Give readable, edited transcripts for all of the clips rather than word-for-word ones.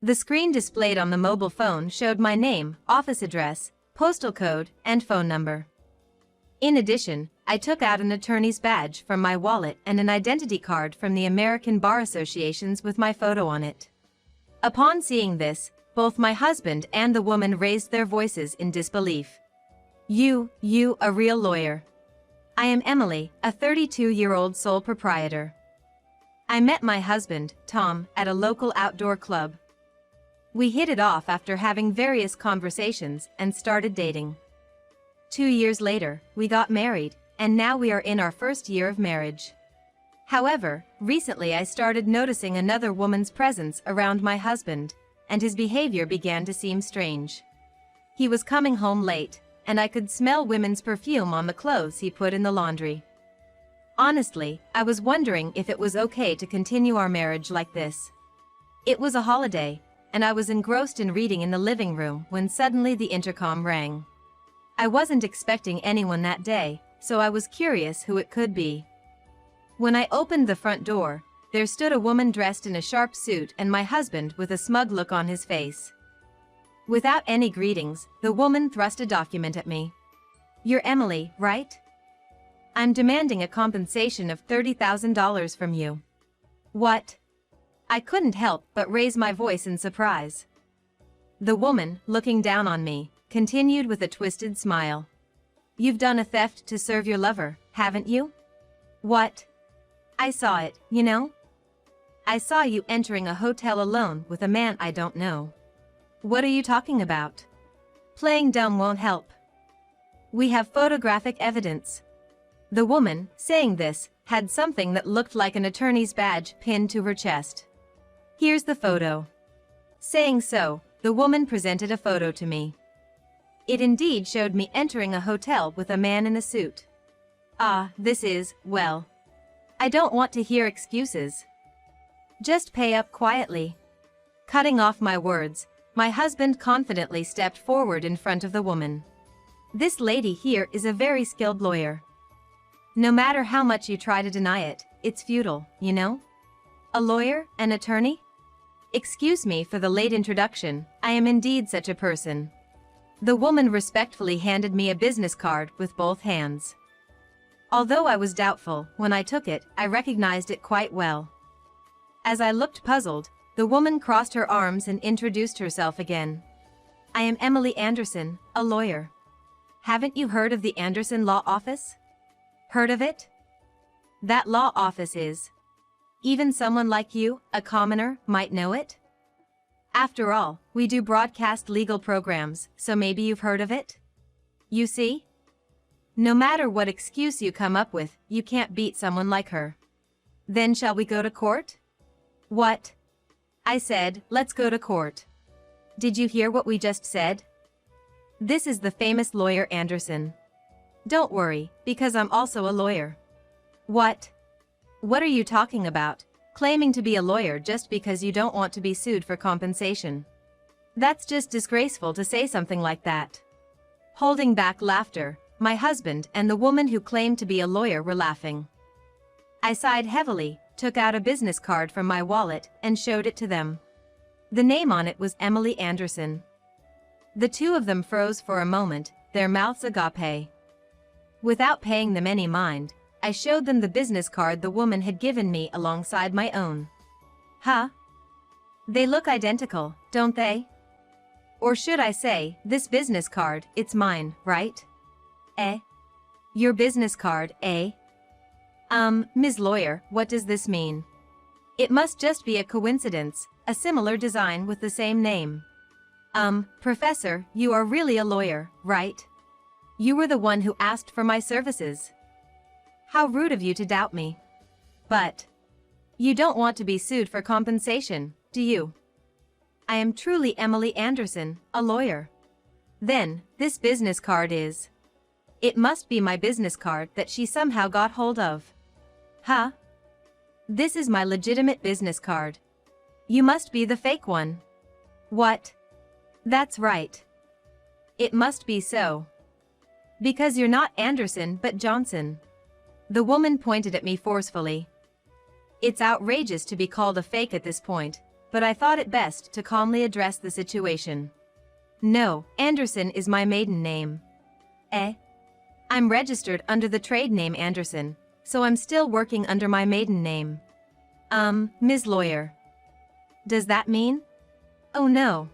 The screen displayed on the mobile phone showed my name, office address, postal code, and phone number. In addition, I took out an attorney's badge from my wallet and an identity card from the American Bar Associations with my photo on it. Upon seeing this, both my husband and the woman raised their voices in disbelief. You, a real lawyer. I am Emily, a 32-year-old sole proprietor. I met my husband, Tom, at a local outdoor club. We hit it off after having various conversations and started dating. 2 years later, we got married, and now we are in our first year of marriage. However, recently I started noticing another woman's presence around my husband, and his behavior began to seem strange. He was coming home late, and I could smell women's perfume on the clothes he put in the laundry. Honestly, I was wondering if it was okay to continue our marriage like this. It was a holiday, and I was engrossed in reading in the living room when suddenly the intercom rang. I wasn't expecting anyone that day, so I was curious who it could be. When I opened the front door, there stood a woman dressed in a sharp suit and my husband with a smug look on his face. Without any greetings, the woman thrust a document at me. "You're Emily, right? I'm demanding a compensation of $30,000 from you." "What?" I couldn't help but raise my voice in surprise. The woman, looking down on me, continued with a twisted smile. "You've done a theft to serve your lover, haven't you?" "What?" "I saw it, you know. I saw you entering a hotel alone with a man I don't know." "What are you talking about?" "Playing dumb won't help. We have photographic evidence." The woman, saying this, had something that looked like an attorney's badge pinned to her chest. "Here's the photo." Saying so, the woman presented a photo to me. It indeed showed me entering a hotel with a man in a suit. This is, well, I don't want to hear excuses. Just pay up quietly. Cutting off my words, my husband confidently stepped forward in front of the woman. "This lady here is a very skilled lawyer. No matter how much you try to deny it, it's futile, you know? A lawyer, an attorney? Excuse me for the late introduction, I am indeed such a person." The woman respectfully handed me a business card with both hands. Although I was doubtful, when I took it, I recognized it quite well. As I looked puzzled, the woman crossed her arms and introduced herself again. "I am Emily Anderson, a lawyer. Haven't you heard of the Anderson Law Office? Heard of it? That law office is. Even someone like you, a commoner, might know it. After all, we do broadcast legal programs, so maybe you've heard of it? You see? No matter what excuse you come up with, you can't beat someone like her. Then shall we go to court?" "What?" I said, "Let's go to court." "Did you hear what we just said? This is the famous lawyer Anderson. Don't worry, because I'm also a lawyer." "What? What are you talking about? Claiming to be a lawyer just because you don't want to be sued for compensation? That's just disgraceful to say something like that." Holding back laughter, my husband and the woman who claimed to be a lawyer were laughing. I sighed heavily, took out a business card from my wallet, and showed it to them. The name on it was Emily Anderson. The two of them froze for a moment, their mouths agape. Without paying them any mind, I showed them the business card the woman had given me alongside my own. "Huh? They look identical, don't they? Or should I say, this business card, it's mine, right?" "Eh? Your business card, eh? Ms. Lawyer, what does this mean? It must just be a coincidence, a similar design with the same name." Professor, you are really a lawyer, right? You were the one who asked for my services. How rude of you to doubt me. But you don't want to be sued for compensation, do you? I am truly Emily Anderson, a lawyer. Then, this business card is. It must be my business card that she somehow got hold of. Huh? This is my legitimate business card. You must be the fake one. What? That's right. It must be so. Because you're not Anderson but Johnson. The woman pointed at me forcefully. It's outrageous to be called a fake at this point, but I thought it best to calmly address the situation. No, Anderson is my maiden name. I'm registered under the trade name Anderson, so I'm still working under my maiden name. Ms. Lawyer. Does that mean? Oh no.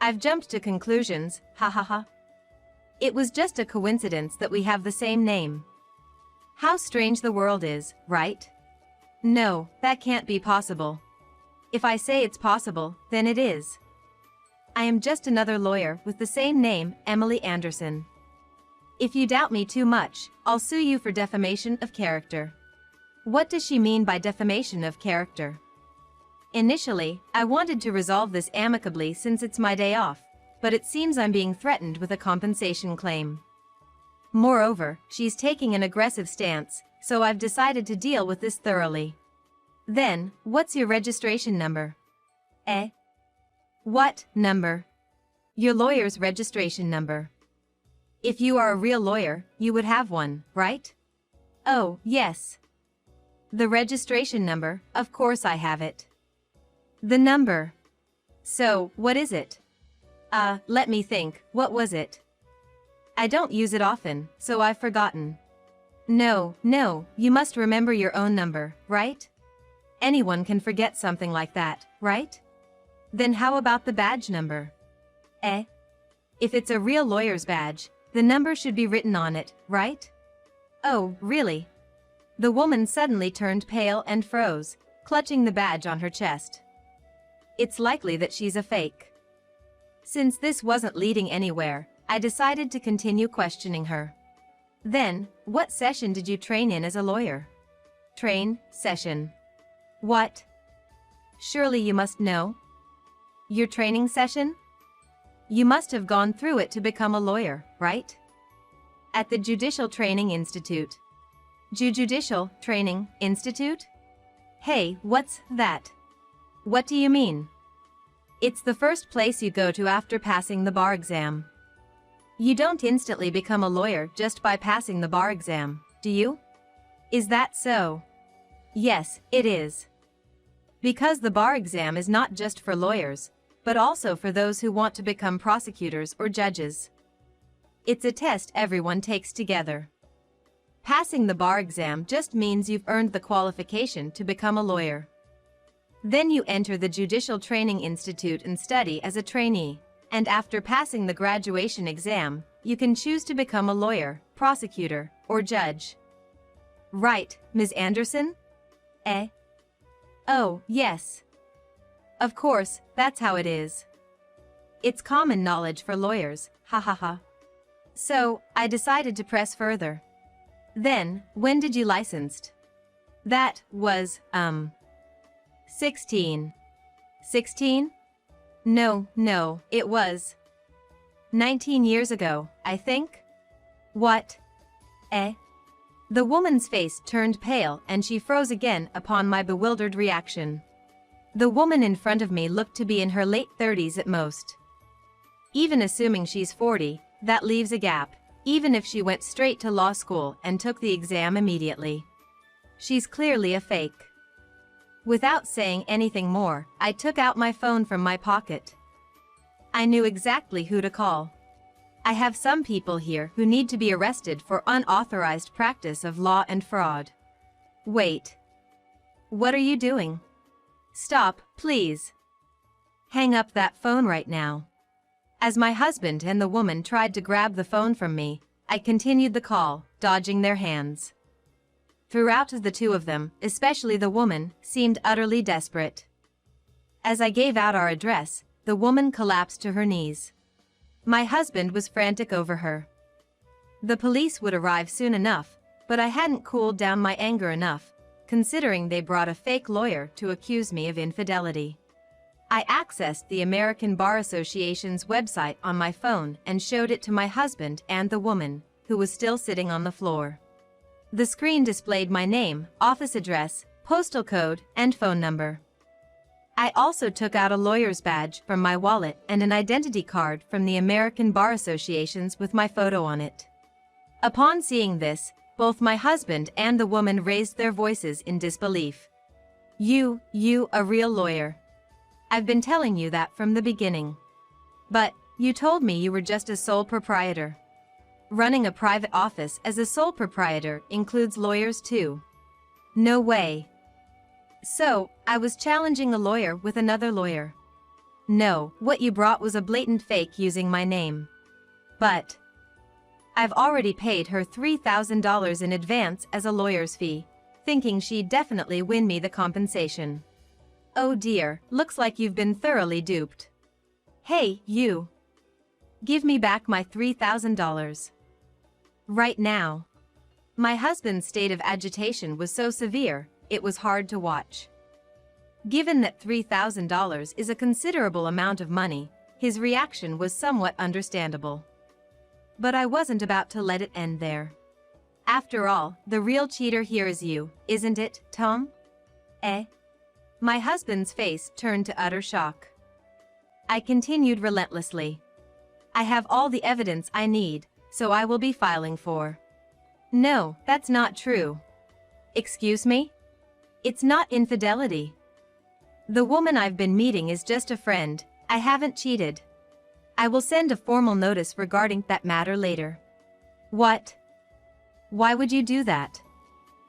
I've jumped to conclusions, ha ha ha. It was just a coincidence that we have the same name. How strange the world is, right? No, that can't be possible. If I say it's possible, then it is. I am just another lawyer with the same name, Emily Anderson. If you doubt me too much, I'll sue you for defamation of character. What does she mean by defamation of character? Initially, I wanted to resolve this amicably since it's my day off, but it seems I'm being threatened with a compensation claim. Moreover, she's taking an aggressive stance, so I've decided to deal with this thoroughly. Then, what's your registration number? What number? Your lawyer's registration number. If you are a real lawyer, you would have one, right? Oh, yes. The registration number, of course I have it. The number. So, what is it? Let me think, what was it? I don't use it often, so I've forgotten. No, you must remember your own number, right? Anyone can forget something like that, right? Then how about the badge number? If it's a real lawyer's badge, the number should be written on it, right? Oh, really? The woman suddenly turned pale and froze, clutching the badge on her chest. It's likely that she's a fake. Since this wasn't leading anywhere, I decided to continue questioning her. Then, what session did you train in as a lawyer? Session. What? Surely you must know. Your training session? You must have gone through it to become a lawyer, right? At the Judicial Training Institute. Judicial Training Institute? Hey, what's that? What do you mean? It's the first place you go to after passing the bar exam. You don't instantly become a lawyer just by passing the bar exam, do you? Is that so? Yes, it is. Because the bar exam is not just for lawyers, but also for those who want to become prosecutors or judges. It's a test everyone takes together. Passing the bar exam just means you've earned the qualification to become a lawyer. Then you enter the Judicial Training Institute and study as a trainee, and after passing the graduation exam, you can choose to become a lawyer, prosecutor, or judge. Right, Ms. Anderson? Oh, yes. Of course, that's how it is. It's common knowledge for lawyers, ha ha ha. So, I decided to press further. Then, when did you licensed? That was, 16. 16? No, it was 19 years ago, I think. What? The woman's face turned pale and she froze again upon my bewildered reaction. The woman in front of me looked to be in her late 30s at most. Even assuming she's 40, that leaves a gap, even if she went straight to law school and took the exam immediately. She's clearly a fake. Without saying anything more, I took out my phone from my pocket. I knew exactly who to call. I have some people here who need to be arrested for unauthorized practice of law and fraud. Wait. What are you doing? Stop, please. Hang up that phone right now. As my husband and the woman tried to grab the phone from me, I continued the call, dodging their hands. Throughout the two of them, especially the woman, seemed utterly desperate. As I gave out our address, the woman collapsed to her knees. My husband was frantic over her. The police would arrive soon enough, but I hadn't cooled down my anger enough, considering they brought a fake lawyer to accuse me of infidelity. I accessed the American Bar Association's website on my phone and showed it to my husband and the woman, who was still sitting on the floor. The screen displayed my name, office address, postal code, and phone number. I also took out a lawyer's badge from my wallet and an identity card from the American Bar Association's with my photo on it. Upon seeing this, both my husband and the woman raised their voices in disbelief. You, a real lawyer. I've been telling you that from the beginning. But, you told me you were just a sole proprietor. Running a private office as a sole proprietor includes lawyers too. No way. So, I was challenging a lawyer with another lawyer. No, what you brought was a blatant fake using my name. But I've already paid her $3,000 in advance as a lawyer's fee, thinking she'd definitely win me the compensation. Oh dear, looks like you've been thoroughly duped. Hey, you. Give me back my $3,000. Right now. My husband's state of agitation was so severe, it was hard to watch. Given that $3,000 is a considerable amount of money, his reaction was somewhat understandable. But I wasn't about to let it end there. After all, the real cheater here is you, isn't it, Tom? Eh? My husband's face turned to utter shock. I continued relentlessly. I have all the evidence I need, so I will be filing for. No, that's not true. Excuse me? It's not infidelity. The woman I've been meeting is just a friend. I haven't cheated. I will send a formal notice regarding that matter later. What? Why would you do that?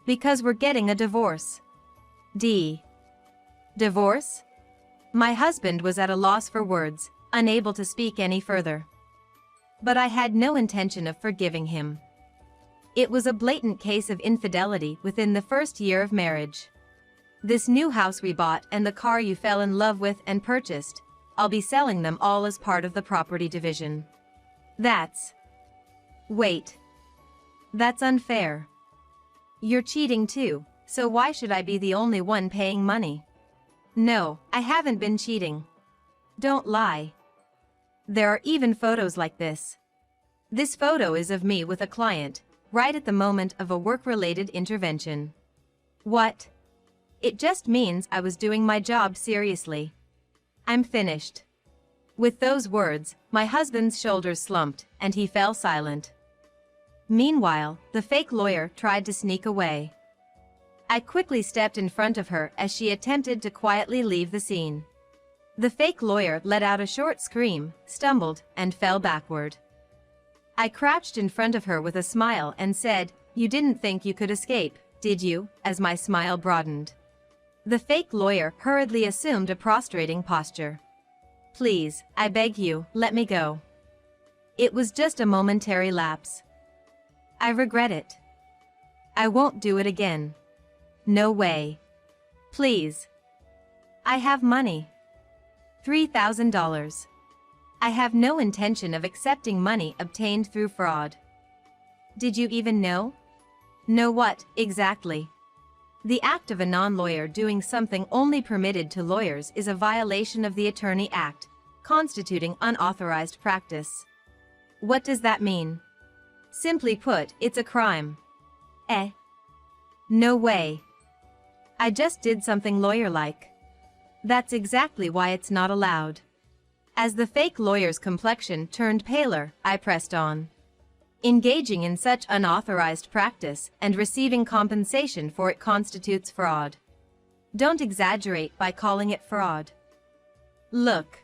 Because we're getting a divorce. Divorce? My husband was at a loss for words, unable to speak any further. But I had no intention of forgiving him. It was a blatant case of infidelity within the first year of marriage. This new house we bought and the car you fell in love with and purchased, I'll be selling them all as part of the property division. Wait. That's unfair. You're cheating too, so why should I be the only one paying money? No, I haven't been cheating. Don't lie. There are even photos like this. This photo is of me with a client, right at the moment of a work-related intervention. What? It just means I was doing my job seriously. I'm finished. With those words, my husband's shoulders slumped, and he fell silent. Meanwhile, the fake lawyer tried to sneak away. I quickly stepped in front of her as she attempted to quietly leave the scene. The fake lawyer let out a short scream, stumbled, and fell backward. I crouched in front of her with a smile and said, "You didn't think you could escape, did you?" as my smile broadened. The fake lawyer hurriedly assumed a prostrating posture. "Please, I beg you, let me go. It was just a momentary lapse. I regret it. I won't do it again. No way. Please. I have money. $3,000. I have no intention of accepting money obtained through fraud." Did you even know? Know what, exactly? The act of a non-lawyer doing something only permitted to lawyers is a violation of the Attorney Act, constituting unauthorized practice. What does that mean? Simply put, it's a crime. Eh? No way. I just did something lawyer-like. That's exactly why it's not allowed. As the fake lawyer's complexion turned paler, I pressed on. Engaging in such unauthorized practice and receiving compensation for it constitutes fraud. Don't exaggerate by calling it fraud. Look.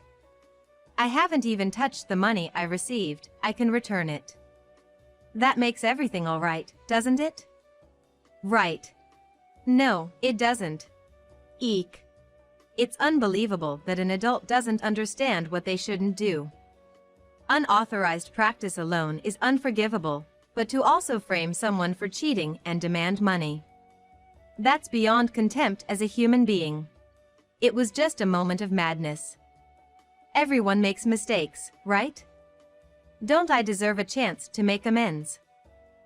I haven't even touched the money I received. I can return it. That makes everything all right, doesn't it? Right. No, it doesn't. Eek. It's unbelievable that an adult doesn't understand what they shouldn't do. Unauthorized practice alone is unforgivable, but to also frame someone for cheating and demand money. That's beyond contempt as a human being. It was just a moment of madness. Everyone makes mistakes, right? Don't I deserve a chance to make amends?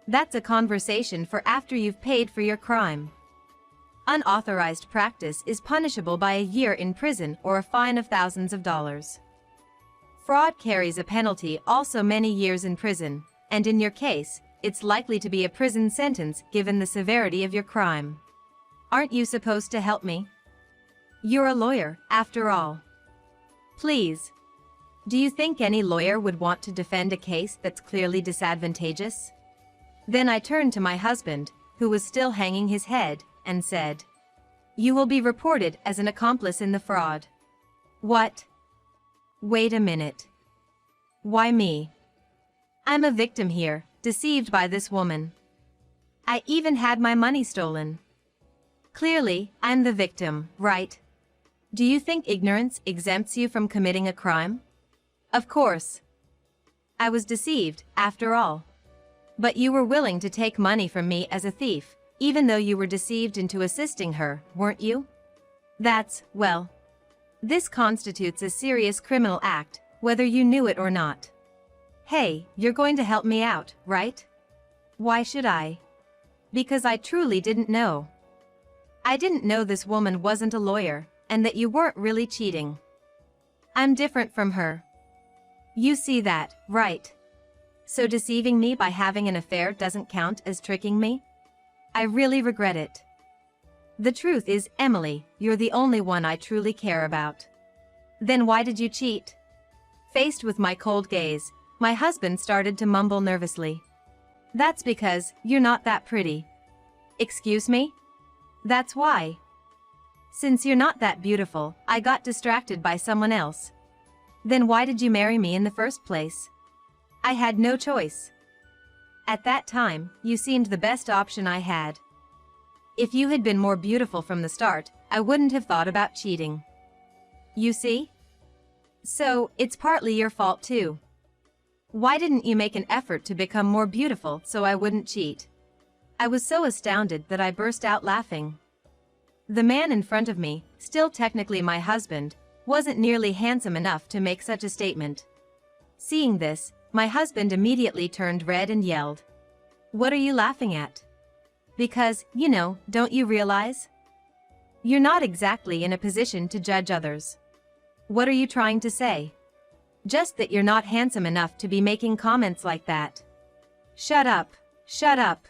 That's a conversation for after you've paid for your crime. Unauthorized practice is punishable by a year in prison or a fine of thousands of dollars. Fraud carries a penalty, also many years in prison, and in your case, it's likely to be a prison sentence given the severity of your crime. Aren't you supposed to help me? You're a lawyer, after all. Please. Do you think any lawyer would want to defend a case that's clearly disadvantageous? Then I turned to my husband, who was still hanging his head, and said, "You will be reported as an accomplice in the fraud." What? Wait a minute. Why me? I'm a victim here, deceived by this woman. I even had my money stolen. Clearly, I'm the victim, right? Do you think ignorance exempts you from committing a crime? Of course. I was deceived, after all. But you were willing to take money from me as a thief, even though you were deceived into assisting her, weren't you? That's, well, this constitutes a serious criminal act, whether you knew it or not. Hey, you're going to help me out, right? Why should I? Because I truly didn't know. I didn't know this woman wasn't a lawyer, and that you weren't really cheating. I'm different from her. You see that, right? So deceiving me by having an affair doesn't count as tricking me? I really regret it. The truth is, Emily, you're the only one I truly care about. Then why did you cheat? Faced with my cold gaze, my husband started to mumble nervously. That's because you're not that pretty. Excuse me? That's why. Since you're not that beautiful, I got distracted by someone else. Then why did you marry me in the first place? I had no choice. At that time, you seemed the best option I had. If you had been more beautiful from the start, I wouldn't have thought about cheating. You see? So, it's partly your fault too. Why didn't you make an effort to become more beautiful so I wouldn't cheat? I was so astounded that I burst out laughing. The man in front of me, still technically my husband, wasn't nearly handsome enough to make such a statement. Seeing this, my husband immediately turned red and yelled. What are you laughing at? Because, don't you realize? You're not exactly in a position to judge others. What are you trying to say? Just that you're not handsome enough to be making comments like that. Shut up, shut up,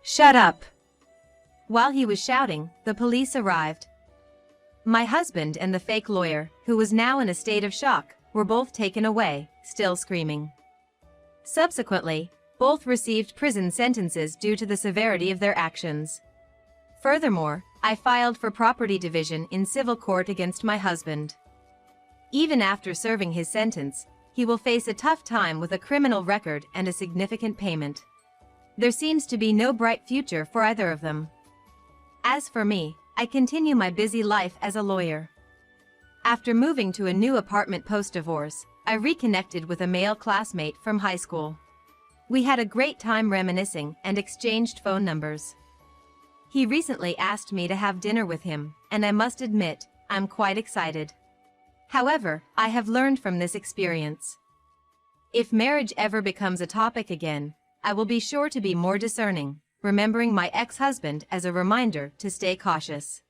shut up. While he was shouting, the police arrived. My husband and the fake lawyer, who was now in a state of shock, were both taken away, still screaming. Subsequently, both received prison sentences due to the severity of their actions. Furthermore, I filed for property division in civil court against my husband. Even after serving his sentence, he will face a tough time with a criminal record and a significant payment. There seems to be no bright future for either of them. As for me, I continue my busy life as a lawyer. After moving to a new apartment post-divorce, I reconnected with a male classmate from high school. We had a great time reminiscing and exchanged phone numbers. He recently asked me to have dinner with him, and I must admit, I'm quite excited. However, I have learned from this experience. If marriage ever becomes a topic again, I will be sure to be more discerning, remembering my ex-husband as a reminder to stay cautious.